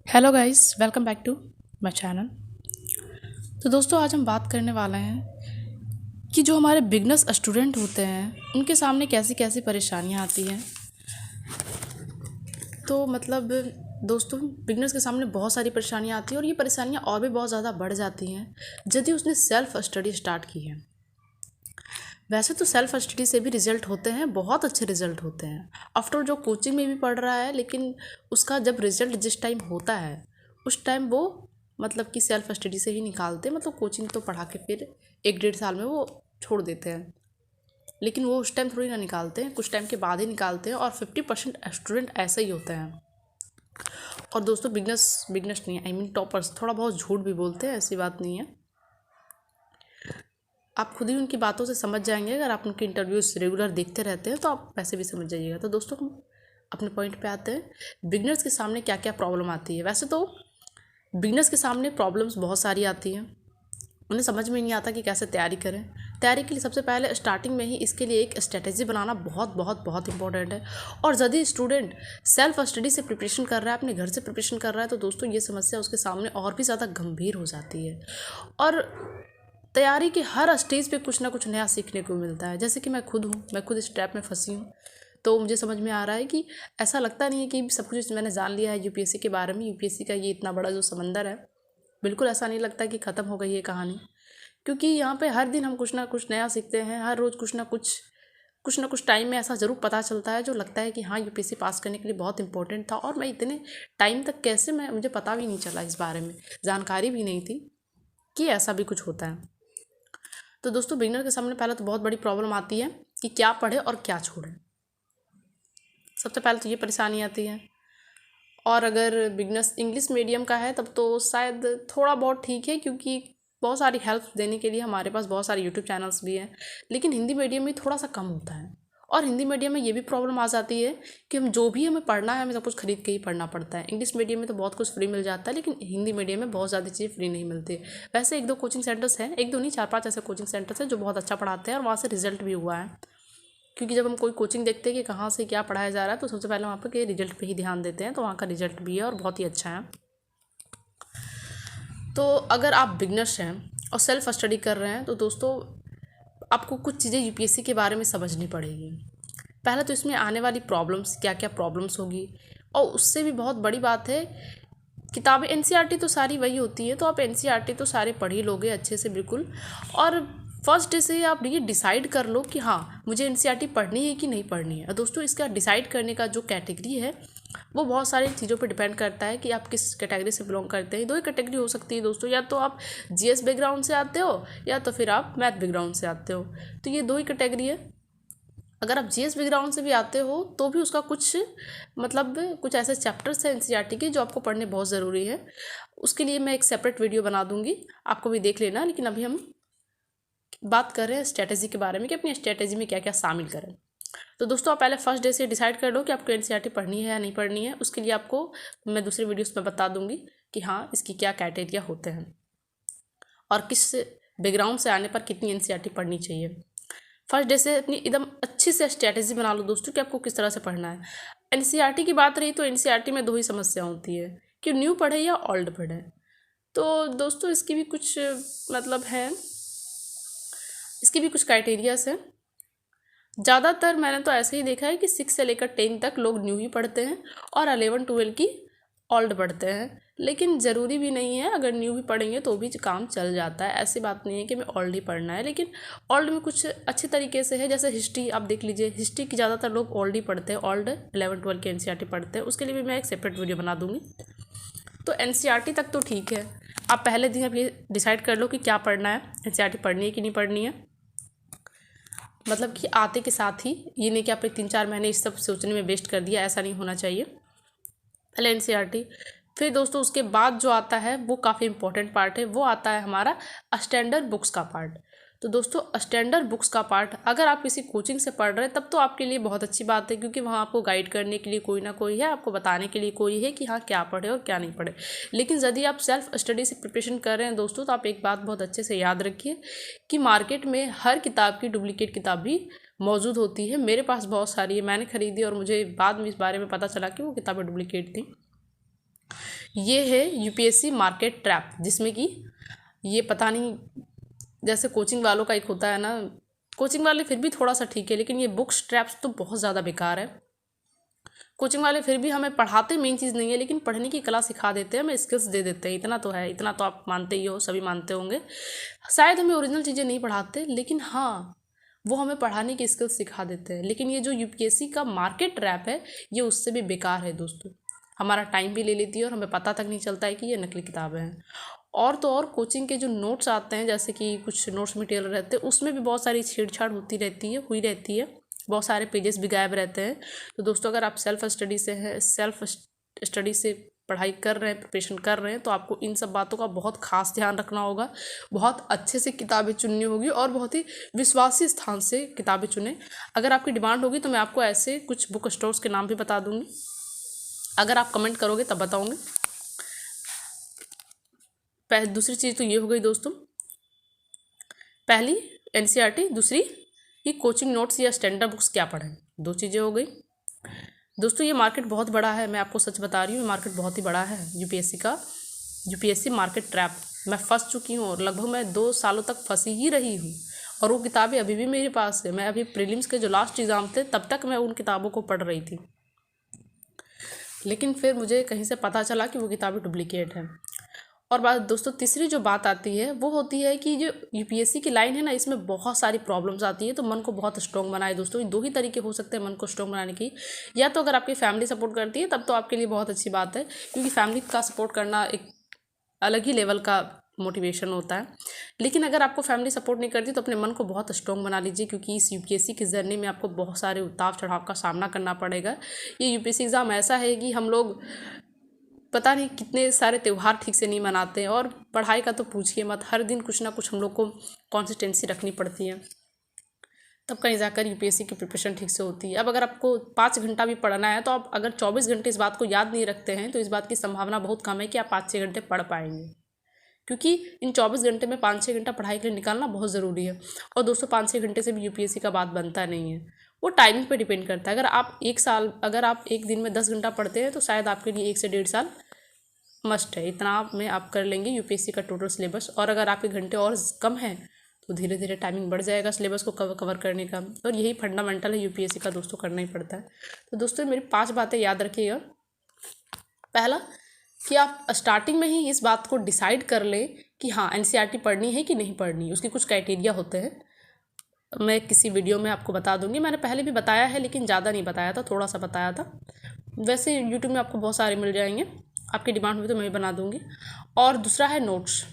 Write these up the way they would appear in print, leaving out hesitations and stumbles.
Hello guys, welcome back to my channel. तो दोस्तों, आज हम बात करने वाले हैं कि जो हमारे बिगनर्स स्टूडेंट होते हैं उनके सामने कैसी कैसी परेशानियां आती हैं। तो मतलब दोस्तों, बिगनर्स के सामने बहुत सारी परेशानियां आती हैं और ये परेशानियां और भी बहुत ज़्यादा बढ़ जाती हैं यदि उसने सेल्फ स्टडी स्टार्ट की है। वैसे तो सेल्फ स्टडी से भी रिजल्ट होते हैं, बहुत अच्छे रिजल्ट होते हैं। आफ्टर जो कोचिंग में भी पढ़ रहा है, लेकिन उसका जब रिजल्ट जिस टाइम होता है उस टाइम वो मतलब कि सेल्फ स्टडी से ही निकालते हैं। मतलब कोचिंग तो पढ़ा के फिर 1-1.5 साल में वो छोड़ देते हैं, लेकिन वो उस टाइम थोड़ी ना निकालते हैं, कुछ टाइम के बाद ही निकालते हैं। और 50% स्टूडेंट ऐसे ही होते हैं। और दोस्तों, बिगनर्स बिगनर्स नहीं है, आई मीन टॉपर्स थोड़ा बहुत झूठ भी बोलते हैं, ऐसी बात नहीं है। आप खुद ही उनकी बातों से समझ जाएंगे। अगर आप उनके इंटरव्यूज रेगुलर देखते रहते हैं तो आप वैसे भी समझ जाइएगा। तो दोस्तों, हम अपने पॉइंट पे आते हैं, बिगनर्स के सामने क्या क्या प्रॉब्लम आती है। वैसे तो बिगनर्स के सामने प्रॉब्लम्स बहुत सारी आती हैं, उन्हें समझ में नहीं आता कि कैसे तैयारी करें। तैयारी के लिए सबसे पहले स्टार्टिंग में ही इसके लिए एक स्ट्रेटेजी बनाना बहुत बहुत बहुत इंपॉर्टेंट है। और यदि स्टूडेंट सेल्फ स्टडी से प्रिपरेशन कर रहा है, अपने घर से प्रिपरेशन कर रहा है, तो दोस्तों ये समस्या उसके सामने और भी ज़्यादा गंभीर हो जाती है। और तैयारी के हर स्टेज पे कुछ ना कुछ नया सीखने को मिलता है। जैसे कि मैं खुद हूँ, मैं खुद इस ट्रैप में फंसी हूँ। तो मुझे समझ में आ रहा है कि ऐसा लगता नहीं है कि सब कुछ मैंने जान लिया है यूपीएससी के बारे में। यूपीएससी का ये इतना बड़ा जो समंदर है, बिल्कुल ऐसा नहीं लगता कि ख़त्म हो गई है कहानी। क्योंकि यहाँ पे हर दिन हम कुछ ना कुछ नया सीखते हैं। हर रोज़ कुछ ना कुछ टाइम में ऐसा ज़रूर पता चलता है जो लगता है कि हाँ, यूपीएससी पास करने के लिए बहुत इंपॉर्टेंट था। और मैं इतने टाइम तक कैसे, मुझे पता भी नहीं चला, इस बारे में जानकारी भी नहीं थी कि ऐसा भी कुछ होता है। तो दोस्तों, बिगनर के सामने पहले तो बहुत बड़ी प्रॉब्लम आती है कि क्या पढ़े और क्या छोड़े। सबसे पहले तो ये परेशानी आती है। और अगर बिगनर्स इंग्लिश मीडियम का है तब तो शायद थोड़ा बहुत ठीक है, क्योंकि बहुत सारी हेल्प देने के लिए हमारे पास बहुत सारे यूट्यूब चैनल्स भी हैं। लेकिन हिंदी मीडियम में थोड़ा सा कम होता है। और हिंदी मीडियम में ये भी प्रॉब्लम आ जाती है कि हम जो भी हमें पढ़ना है, हमें सब कुछ खरीद के ही पढ़ना पड़ता है। इंग्लिश मीडियम में तो बहुत कुछ फ्री मिल जाता है, लेकिन हिंदी मीडियम में बहुत ज़्यादा चीज़ें फ्री नहीं मिलती। वैसे 1-2 कोचिंग सेंटर्स हैं, 1-2 नहीं, 4-5 ऐसे कोचिंग सेंटर्स हैं जो बहुत अच्छा पढ़ाते हैं और वहाँ से रिजल्ट भी हुआ है। क्योंकि जब हम कोई कोचिंग देखते हैं कि कहाँ से क्या पढ़ाया जा रहा है, तो सबसे पहले वहाँ पर के रिजल्ट पे ही ध्यान देते हैं। तो वहाँ का रिजल्ट भी है और बहुत ही अच्छा है। तो अगर आप बिगनर्स हैं और सेल्फ स्टडी कर रहे हैं, तो दोस्तों आपको कुछ चीज़ें यूपीएससी के बारे में समझनी पड़ेगी। पहले तो इसमें आने वाली प्रॉब्लम्स, क्या क्या प्रॉब्लम्स होगी। और उससे भी बहुत बड़ी बात है, किताबें एनसीईआरटी तो सारी वही होती है, तो आप एनसीईआरटी तो सारे पढ़ ही लोगे अच्छे से, बिल्कुल। और फर्स्ट डे से आप ये डिसाइड कर लो कि हाँ, मुझे एनसीईआरटी पढ़नी है कि नहीं पढ़नी है। और दोस्तों, इसका डिसाइड करने का जो कैटेगरी है वो बहुत सारी चीज़ों पे डिपेंड करता है कि आप किस कैटेगरी से बिलोंग करते हैं। दो ही कैटेगरी हो सकती है दोस्तों, या तो आप जीएस बैकग्राउंड से आते हो या तो फिर आप मैथ बैकग्राउंड से आते हो। तो ये दो ही कैटेगरी है। अगर आप जीएस बैकग्राउंड से भी आते हो तो भी उसका कुछ ऐसे चैप्टर्स हैं एनसीईआरटी के जो आपको पढ़ने बहुत ज़रूरी है। उसके लिए मैं एक सेपरेट वीडियो बना दूंगी, आपको भी देख लेना। लेकिन अभी हम बात कर रहे हैं स्ट्रेटेजी के बारे में कि अपनी स्ट्रेटेजी में क्या क्या शामिल करें। तो दोस्तों, आप पहले फर्स्ट डे से डिसाइड कर लो कि आपको एनसीईआरटी पढ़नी है या नहीं पढ़नी है। उसके लिए आपको मैं दूसरे वीडियोस में बता दूंगी कि हाँ, इसकी क्या क्राइटेरिया होते हैं और किस बैकग्राउंड से आने पर कितनी एनसीईआरटी पढ़नी चाहिए। फर्स्ट डे से अपनी एकदम अच्छी से स्ट्रेटेजी बना लो दोस्तों कि आपको किस तरह से पढ़ना है। एनसीईआरटी की बात रही तो एनसीईआरटी में दो ही समस्या होती है कि न्यू पढ़े या ओल्ड पढ़े। तो दोस्तों, इसकी भी कुछ है, इसकी भी कुछ क्राइटेरियाज हैं। ज़्यादातर मैंने तो ऐसे ही देखा है कि 6 से लेकर 10 तक लोग न्यू ही पढ़ते हैं और 11-12 की ओल्ड पढ़ते हैं। लेकिन ज़रूरी भी नहीं है, अगर न्यू भी पढ़ेंगे तो भी काम चल जाता है। ऐसी बात नहीं है कि हमें ओल्ड ही पढ़ना है। लेकिन ओल्ड में कुछ अच्छे तरीके से है, जैसे हिस्ट्री आप देख लीजिए। हिस्ट्री की ज़्यादातर लोग ओल्ड ही पढ़ते हैं, ओल्ड 11-12 की एनसीईआरटी पढ़ते हैं। उसके लिए भी मैं एक सेपरेट वीडियो बना दूँगी। तो एनसीईआरटी तक तो ठीक है। आप पहले दिन आप ये डिसाइड कर लो कि क्या पढ़ना है, एनसीईआरटी पढ़नी है कि नहीं पढ़नी है। मतलब कि आते के साथ ही, ये नहीं कि आपने 3-4 महीने इस सब सोचने में वेस्ट कर दिया, ऐसा नहीं होना चाहिए। पहले एनसीईआरटी, फिर दोस्तों उसके बाद जो आता है वो काफ़ी इंपॉर्टेंट पार्ट है, वो आता है हमारा स्टैंडर्ड बुक्स का पार्ट। तो दोस्तों, स्टैंडर्ड बुक्स का पार्ट अगर आप किसी कोचिंग से पढ़ रहे हैं तब तो आपके लिए बहुत अच्छी बात है, क्योंकि वहाँ आपको गाइड करने के लिए कोई ना कोई है, आपको बताने के लिए कोई है कि हाँ, क्या पढ़े और क्या नहीं पढ़े। लेकिन यदि आप सेल्फ स्टडी से प्रिपरेशन कर रहे हैं दोस्तों, तो आप एक बात बहुत अच्छे से याद रखिए कि मार्केट में हर किताब की डुप्लीकेट किताब भी मौजूद होती है। मेरे पास बहुत सारी है, मैंने खरीदी और मुझे बाद में इस बारे में पता चला कि वो किताबें डुप्लीकेट थी। ये है यूपीएससी मार्केट ट्रैप, जिसमें कि ये पता नहीं, जैसे कोचिंग वालों का एक होता है ना, कोचिंग वाले फिर भी थोड़ा सा ठीक है, लेकिन ये बुक्स ट्रैप्स तो बहुत ज़्यादा बेकार है। कोचिंग वाले फिर भी हमें पढ़ाते मेन चीज़ नहीं है, लेकिन पढ़ने की कला सिखा देते हैं, हमें स्किल्स दे देते हैं, इतना तो है, इतना तो आप मानते ही हो, सभी मानते होंगे। शायद हमें ओरिजिनल चीज़ें नहीं पढ़ाते, लेकिन हाँ वो हमें पढ़ाने की स्किल्स सिखा देते हैं। लेकिन ये जो यूपीएससी का मार्केट ट्रैप है, ये उससे भी बेकार है दोस्तों। हमारा टाइम भी ले लेती है और हमें पता तक नहीं चलता है कि ये नकली किताबें हैं। और तो और कोचिंग के जो नोट्स आते हैं, जैसे कि कुछ नोट्स मटेरियल रहते हैं, उसमें भी बहुत सारी छेड़छाड़ होती रहती है, हुई रहती है, बहुत सारे पेजेस भी गायब रहते हैं। तो दोस्तों अगर आप सेल्फ स्टडी से पढ़ाई कर रहे हैं, प्रिपरेशन कर रहे हैं, तो आपको इन सब बातों का बहुत खास ध्यान रखना होगा। बहुत अच्छे से किताबें चुननी होगी और बहुत ही विश्वासी स्थान से किताबें चुनें। अगर आपकी डिमांड होगी तो मैं आपको ऐसे कुछ बुक स्टोर्स के नाम भी बता दूंगी, अगर आप कमेंट करोगे तब बताऊंगी। दूसरी चीज़ तो ये हो गई दोस्तों, पहली एनसीईआरटी, दूसरी कि कोचिंग नोट्स या स्टैंडर्ड बुक्स क्या पढ़ें, दो चीज़ें हो गई। दोस्तों ये मार्केट बहुत बड़ा है, मैं आपको सच बता रही हूँ, मार्केट बहुत ही बड़ा है यूपीएससी का। यूपीएससी मार्केट ट्रैप मैं फंस चुकी हूँ और लगभग मैं 2 सालों तक फंसी ही रही हूँ, और वो किताबें अभी भी मेरे पास है। मैं अभी प्रीलिम्स के जो लास्ट एग्ज़ाम थे तब तक मैं उन किताबों को पढ़ रही थी, लेकिन फिर मुझे कहीं से पता चला कि वो किताबें डुप्लीकेट हैं। और बात दोस्तों तीसरी जो बात आती है वो होती है कि जो यूपीएससी की लाइन है ना, इसमें बहुत सारी प्रॉब्लम्स आती है, तो मन को बहुत स्ट्रॉन्ग बनाए दोस्तों। ये दो ही तरीके हो सकते हैं मन को स्ट्रॉन्ग बनाने की, या तो अगर आपकी फैमिली सपोर्ट करती है तब तो आपके लिए बहुत अच्छी बात है, क्योंकि फैमिली का सपोर्ट करना एक अलग ही लेवल का मोटिवेशन होता है। लेकिन अगर आपको फैमिली सपोर्ट नहीं करती तो अपने मन को बहुत स्ट्रॉन्ग बना लीजिए, क्योंकि इस यूपीएससी की जर्नी में आपको बहुत सारे उतार चढ़ाव का सामना करना पड़ेगा। ये यूपीएससी एग्ज़ाम ऐसा है कि हम लोग पता नहीं कितने सारे त्यौहार ठीक से नहीं मनाते हैं, और पढ़ाई का तो पूछिए मत, हर दिन कुछ ना कुछ हम लोग को कंसिस्टेंसी रखनी पड़ती है, तब कहीं जाकर यूपीएससी की प्रिपरेशन ठीक से होती है। अब अगर आपको 5 घंटा भी पढ़ना है, तो आप अगर 24 घंटे इस बात को याद नहीं रखते हैं, तो इस बात की संभावना बहुत कम है कि आप 5-6 घंटे पढ़ पाएंगे, क्योंकि इन 24 घंटे में 5-6 घंटा पढ़ाई के लिए निकालना बहुत ज़रूरी है। और दोस्तों 5-6 घंटे से भी यूपीएससी का बात बनता नहीं है, वो टाइमिंग पे डिपेंड करता है। अगर आप एक दिन में 10 घंटा पढ़ते हैं, तो शायद आपके लिए 1 से 1.5 साल मस्ट है, इतना में आप कर लेंगे यूपीएससी का टोटल सिलेबस। और अगर आपके घंटे और कम हैं तो धीरे धीरे टाइमिंग बढ़ जाएगा सिलेबस को कवर करने का, और यही फंडामेंटल है यूपीएससी का दोस्तों, करना ही पड़ता है। तो दोस्तों मेरी 5 बातें याद रखिएगा। पहला कि आप स्टार्टिंग में ही इस बात को डिसाइड कर लें कि हाँ एनसीईआरटी पढ़नी है कि नहीं पढ़नी, उसके कुछ क्राइटेरिया होते हैं, मैं किसी वीडियो में आपको बता दूंगी। मैंने पहले भी बताया है लेकिन ज़्यादा नहीं बताया था, थोड़ा सा बताया था। वैसे यूट्यूब में आपको बहुत सारे मिल जाएंगे, आपकी डिमांड हुई तो मैं भी बना दूंगी। और दूसरा है नोट्स,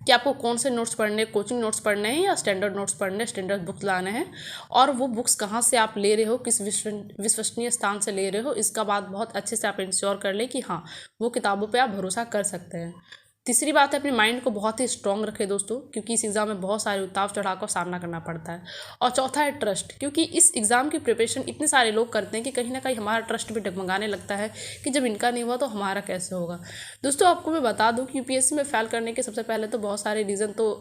कि आपको कौन से नोट्स पढ़ने, कोचिंग नोट्स पढ़ने हैं या स्टैंडर्ड नोट्स पढ़ने, स्टैंडर्ड बुक्स लाने हैं, और वो बुक्स कहाँ से आप ले रहे हो, किस विश्वसनीय स्थान से ले रहे हो, इसका बात बहुत अच्छे से आप इंश्योर कर ले कि हाँ वो किताबों पे आप भरोसा कर सकते हैं। तीसरी बात है अपने माइंड को बहुत ही स्ट्रॉन्ग रखें दोस्तों, क्योंकि इस एग्ज़ाम में बहुत सारे उतार चढ़ाव का सामना करना पड़ता है। और चौथा है ट्रस्ट, क्योंकि इस एग्ज़ाम की प्रिपरेशन इतने सारे लोग करते हैं कि कहीं ना कहीं हमारा ट्रस्ट भी डगमगाने लगता है कि जब इनका नहीं हुआ तो हमारा कैसे होगा। दोस्तों आपको मैं बता दूं कि यूपीएससी में फेल करने के सबसे पहले तो बहुत सारे रीज़न तो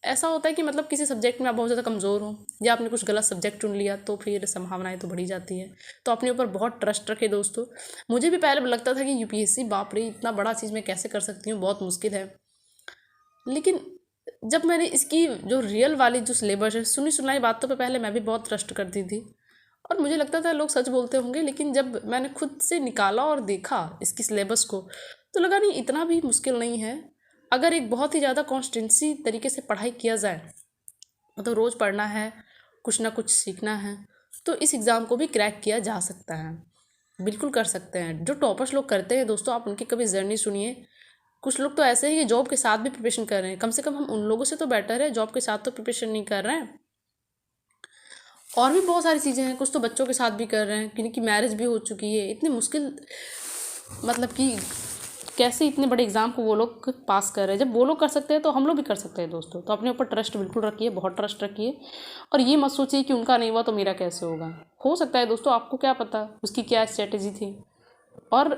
ऐसा होता है कि मतलब किसी सब्जेक्ट में आप बहुत ज़्यादा कमज़ोर हो, या आपने कुछ गलत सब्जेक्ट चुन लिया, तो फिर संभावनाएं तो बढ़ी जाती है। तो अपने ऊपर बहुत ट्रस्ट रखे दोस्तों। मुझे भी पहले लगता था कि यूपीएससी बाप रे इतना बड़ा चीज़ मैं कैसे कर सकती हूँ, बहुत मुश्किल है, लेकिन जब मैंने इसकी जो रियल वाली जो सिलेबस है, सुनी सुनाई बातों पे पहले मैं भी बहुत ट्रस्ट करती थी, और मुझे लगता था लोग सच बोलते होंगे, लेकिन जब मैंने खुद से निकाला और देखा इसकी सिलेबस को, तो लगा नहीं इतना भी मुश्किल नहीं है। अगर एक बहुत ही ज़्यादा कॉन्स्टेंसी तरीके से पढ़ाई किया जाए, मतलब रोज़ पढ़ना है, कुछ ना कुछ सीखना है, तो इस एग्ज़ाम को भी क्रैक किया जा सकता है, बिल्कुल कर सकते हैं। जो टॉपर्स लोग करते हैं दोस्तों, आप उनकी कभी जर्नी सुनिए। कुछ लोग तो ऐसे हैं कि जॉब के साथ भी प्रिपरेशन कर रहे हैं, कम से कम हम उन लोगों से तो बेटर है, जॉब के साथ तो प्रिपरेशन नहीं कर रहे हैं। और भी बहुत सारी चीज़ें हैं, कुछ तो बच्चों के साथ भी कर रहे हैं, किन्हीं की मैरिज भी हो चुकी है। इतनी मुश्किल, मतलब कि कैसे इतने बड़े एग्ज़ाम को वो लोग पास कर रहे हैं, जब वो लोग कर सकते हैं तो हम लोग भी कर सकते हैं दोस्तों। तो अपने ऊपर ट्रस्ट बिल्कुल रखिए, बहुत ट्रस्ट रखिए, और ये मत सोचिए कि उनका नहीं हुआ तो मेरा कैसे होगा। हो सकता है दोस्तों, आपको क्या पता उसकी क्या स्ट्रेटेजी थी। और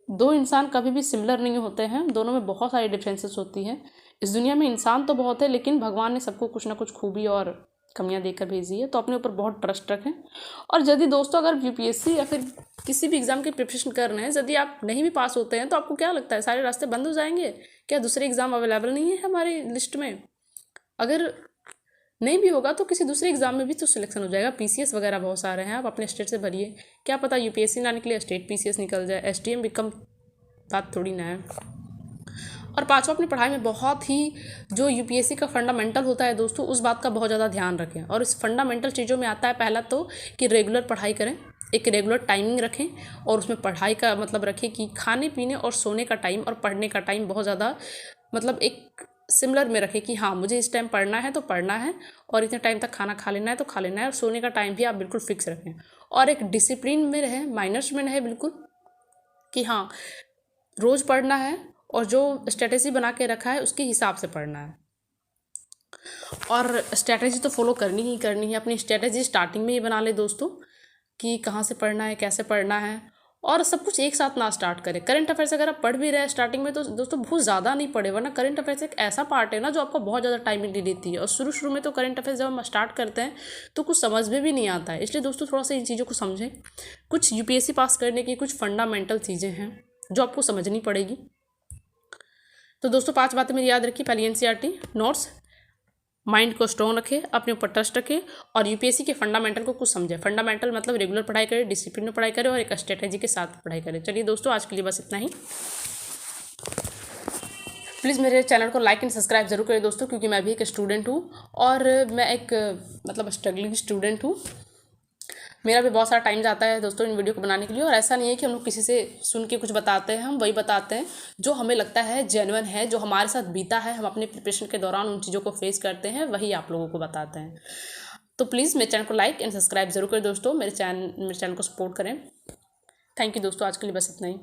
दो इंसान कभी भी सिमिलर नहीं होते हैं, दोनों में बहुत सारी डिफरेंसेस होती हैं। इस दुनिया में इंसान तो बहुत है, लेकिन भगवान ने सबको कुछ ना कुछ खूबी और कमियां देकर भेजी है, तो अपने ऊपर बहुत ट्रस्ट रखें। और यदि दोस्तों अगर यूपीएससी या फिर किसी भी एग्ज़ाम की प्रिपरेशन कर रहे हैं, यदि आप नहीं भी पास होते हैं तो आपको क्या लगता है सारे रास्ते बंद हो जाएंगे? क्या दूसरे एग्ज़ाम अवेलेबल नहीं है हमारी लिस्ट में? अगर नहीं भी होगा तो किसी दूसरे एग्जाम में भी तो सिलेक्शन हो जाएगा। पीसीएस वगैरह बहुत सारे हैं, आप अपने स्टेट से भरिए, क्या पता यूपीएससी ना निकले स्टेट पीसीएस निकल जाए, एसटीएम बिकम बात थोड़ी ना है। और पांचवा, अपनी पढ़ाई में बहुत ही जो यूपीएससी का फंडामेंटल होता है दोस्तों, उस बात का बहुत ज़्यादा ध्यान रखें। और इस फंडामेंटल चीज़ों में आता है पहला तो कि रेगुलर पढ़ाई करें, एक रेगुलर टाइमिंग रखें, और उसमें पढ़ाई का मतलब रखें कि खाने पीने और सोने का टाइम और पढ़ने का टाइम बहुत ज़्यादा मतलब एक सिमिलर में रखें कि हाँ मुझे इस टाइम पढ़ना है तो पढ़ना है, और इतने टाइम तक खाना खा लेना है तो खा लेना है, और सोने का टाइम भी आप बिल्कुल फिक्स रखें। और एक डिसिप्लिन में रहे, माइनर्स में रहे बिल्कुल, कि हाँ रोज़ पढ़ना है और जो स्ट्रेटेजी बना के रखा है उसके हिसाब से पढ़ना है। और स्ट्रेटेजी तो फॉलो करनी ही करनी है। अपनी स्ट्रेटेजी स्टार्टिंग में ही बना ले दोस्तों कि कहाँ से पढ़ना है, कैसे पढ़ना है, और सब कुछ एक साथ ना स्टार्ट करें। करंट अफेयर्स अगर आप पढ़ भी रहे हैं स्टार्टिंग में तो दोस्तों बहुत ज़्यादा नहीं पढ़े, वरना करंट अफेयर्स एक ऐसा पार्ट है ना जो आपको बहुत ज़्यादा टाइमिंग ले लेती है। और शुरू में तो करंट अफेयर्स जब हम स्टार्ट करते हैं तो कुछ समझ में भी नहीं आता है। इसलिए दोस्तों थोड़ा सा इन चीज़ों को समझें। कुछ यूपीएससी पास करने की कुछ फंडामेंटल चीज़ें हैं जो आपको समझनी पड़ेगी। तो दोस्तों 5 बातें मेरी याद रखिए। पहली एनसीईआरटी नोट्स, माइंड को स्ट्रॉन्ग रखें, अपने ऊपर ट्रस्ट रखें, और यूपीएससी के फंडामेंटल को कुछ समझें। फंडामेंटल मतलब रेगुलर पढ़ाई करें, डिसिप्लिन में पढ़ाई करें, और एक स्ट्रेटेजी के साथ पढ़ाई करें। चलिए दोस्तों आज के लिए बस इतना ही। प्लीज़ मेरे चैनल को लाइक एंड सब्सक्राइब जरूर करें दोस्तों, क्योंकि मैं भी एक स्टूडेंट हूँ और मैं एक मतलब स्ट्रगलिंग स्टूडेंट हूँ। मेरा भी बहुत सारा टाइम जाता है दोस्तों इन वीडियो को बनाने के लिए। और ऐसा नहीं है कि हम लोग किसी से सुन के कुछ बताते हैं, हम वही बताते हैं जो हमें लगता है जेन्युइन है, जो हमारे साथ बीता है, हम अपने प्रिपरेशन के दौरान उन चीज़ों को फेस करते हैं, वही आप लोगों को बताते हैं। तो प्लीज़ मेरे चैनल को लाइक एंड सब्सक्राइब जरूर करें दोस्तों, मेरे चैनल को सपोर्ट करें। थैंक यू दोस्तों, आज के लिए बस इतना ही।